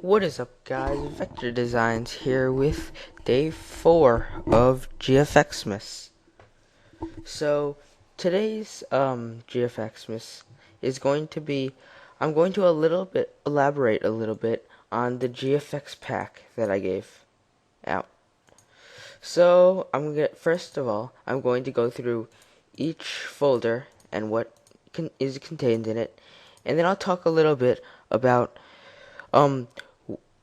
What is up, guys? Vector Designs here with day 4 of GFX-Mas. So today's GFX-Mas is going to be, I'm going to elaborate a little bit on the GFX pack that I gave out. So first of all, I'm going to go through each folder and what is contained in it, and then I'll talk a little bit about um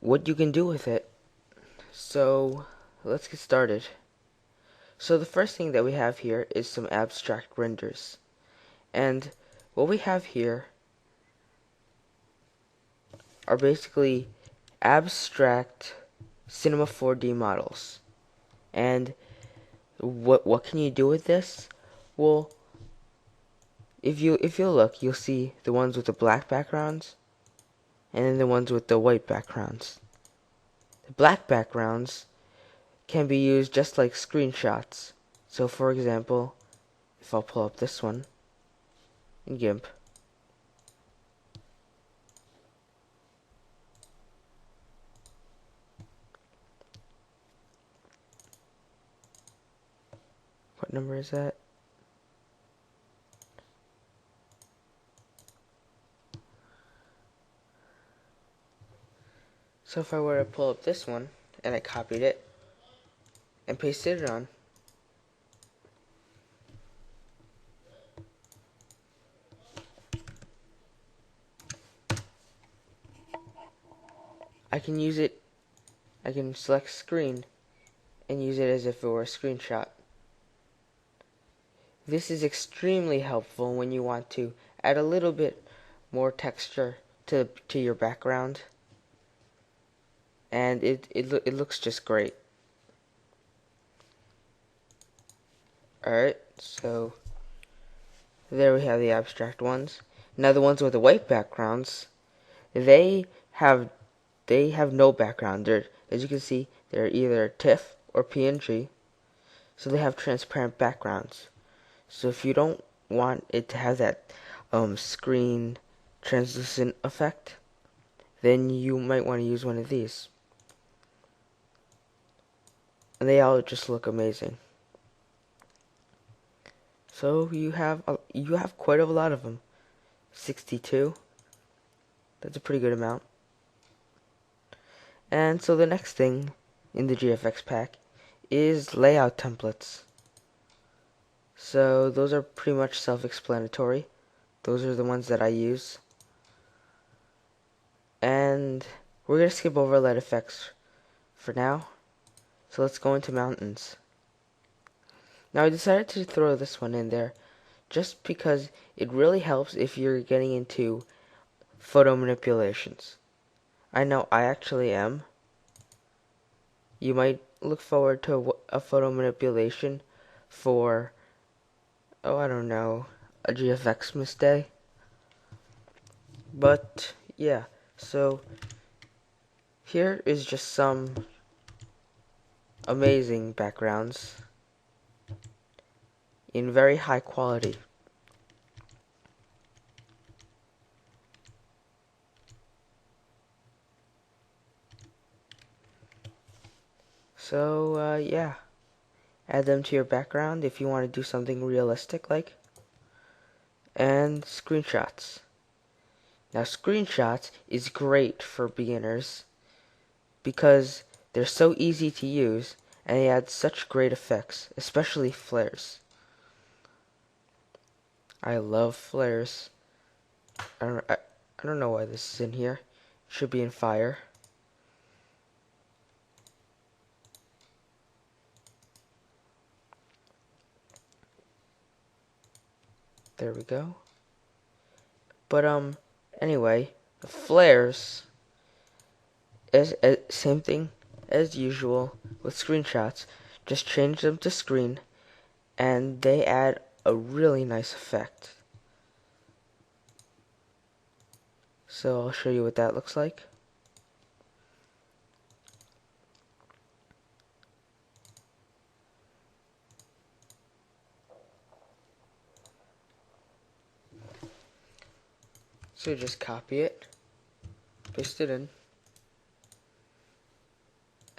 what you can do with it. So let's get started. So the first thing that we have here is some abstract renders, and what we have here are basically abstract Cinema 4D models. And what can you do with this? Well, if you look, you'll see the ones with the black backgrounds and then the ones with the white backgrounds. The black backgrounds can be used just like screenshots. So for example, if I'll pull up this one in Gimp, what number is that? So if I were to pull up this one and I copied it and pasted it on, I can use it, I can select screen and use it as if it were a screenshot. This is extremely helpful when you want to add a little bit more texture to your background, and it looks just great. Alright, so there we have the abstract ones. Now the ones with the white backgrounds, they have no background. As you can see, they're either TIFF or PNG, so they have transparent backgrounds. So if you don't want it to have that screen translucent effect, then you might want to use one of these. And they all just look amazing. So you have quite a lot of them. 62. That's a pretty good amount. And so the next thing in the GFX pack is layout templates. So those are pretty much self-explanatory. Those are the ones that I use. And we're going to skip over light effects for now. So let's go into mountains. Now I decided to throw this one in there just because it really helps if you're getting into photo manipulations. I know I actually am. You might look forward to a photo manipulation for, oh, I don't know, a GFX-Mas day. But yeah, so here is just some amazing backgrounds in very high quality. So yeah, add them to your background if you want to do something realistic like. And screenshots. Now screenshots is great for beginners because they're so easy to use and they add such great effects, especially flares. I love flares. I don't know why this is in here. It should be in fire. There we go. But anyway, the flares is same thing as usual with screenshots. Just change them to screen and they add a really nice effect. So I'll show you what that looks like. So just copy it, paste it in,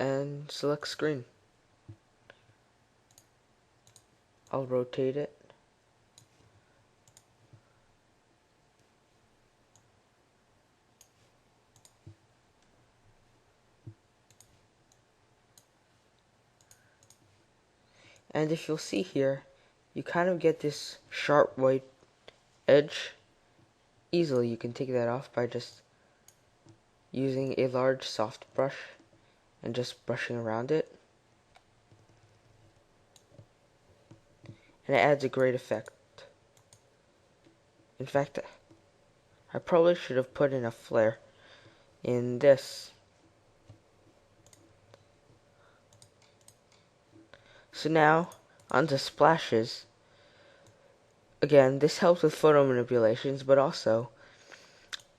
and select screen. I'll rotate it. And if you'll see here, you kind of get this sharp white edge. Easily you can take that off by just using a large soft brush and just brushing around it. And it adds a great effect. In fact, I probably should have put in a flare in this. So now, onto splashes. Again, this helps with photo manipulations, but also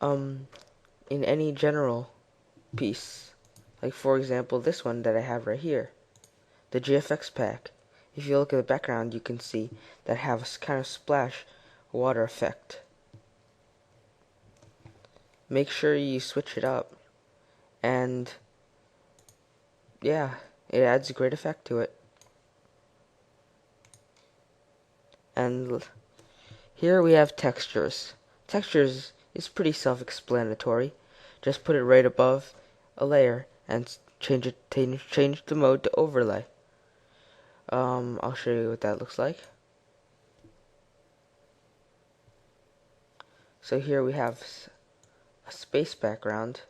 in any general piece. Like for example, this one that I have right here, the GFX pack. If you look at the background, you can see that have a kind of splash water effect. Make sure you switch it up, and yeah, it adds a great effect to it. And here we have textures. Textures is pretty self-explanatory. Just put it right above a layer and change the mode to overlay. I'll show you what that looks like. So here we have a space background.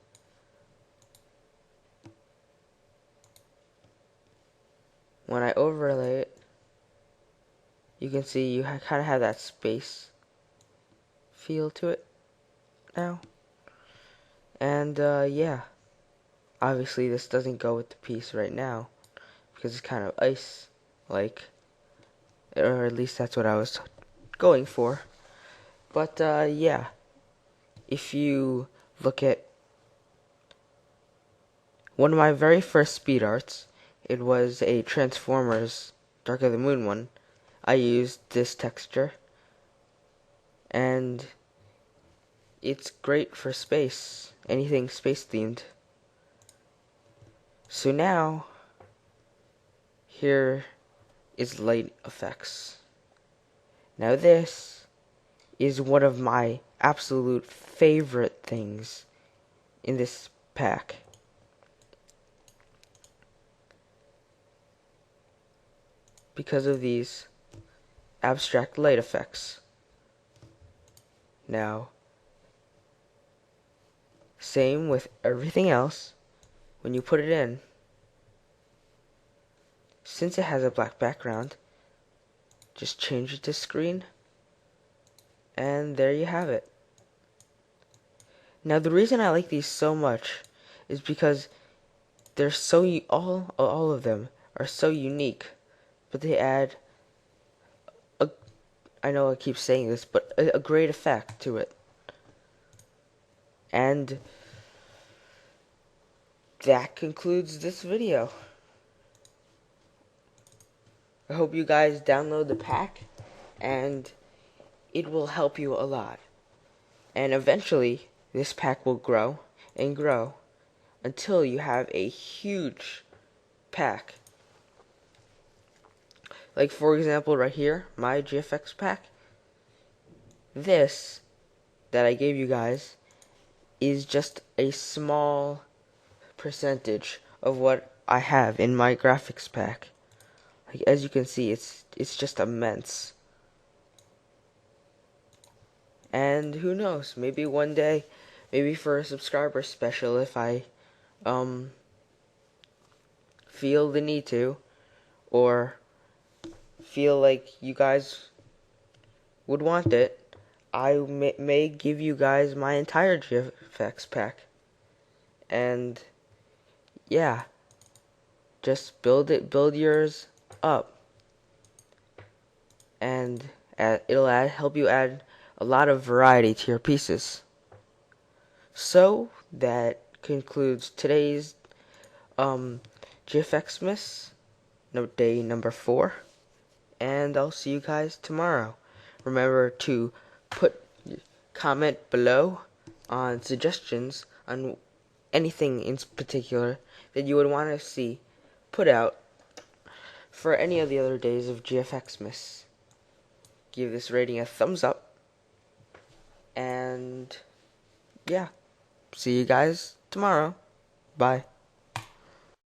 When I overlay it, you can see you kind of have that space feel to it now. And yeah, obviously this doesn't go with the piece right now because it's kind of ice-like, or at least that's what I was going for. But yeah, if you look at one of my very first speed arts, it was a Transformers Dark of the Moon one. I used this texture, and it's great for space, anything space themed. So now, here is light effects. Now this is one of my absolute favorite things in this pack. Because of these abstract light effects. Now, same with everything else. When you put it in, since it has a black background, just change it to screen, and there you have it. Now the reason I like these so much is because they're so all of them are so unique, but they add I know I keep saying this, but a great effect to it. And that concludes this video. I hope you guys download the pack, and it will help you a lot. And eventually, this pack will grow and grow until you have a huge pack. Like for example right here, my GFX pack. This that I gave you guys is just a small percentage of what I have in my graphics pack. Like, as you can see, it's just immense. And who knows, maybe one day, maybe for a subscriber special, if I feel the need to, or feel like you guys would want it, I may give you guys my entire GFX pack. And yeah, just build yours up, and it'll help you add a lot of variety to your pieces. So that concludes today's GFX-Mas day number 4, and I'll see you guys tomorrow. Remember to comment below on suggestions on anything in particular that you would want to see put out for any of the other days of GFX-Mas. Give this rating a thumbs up. And yeah, see you guys tomorrow. Bye.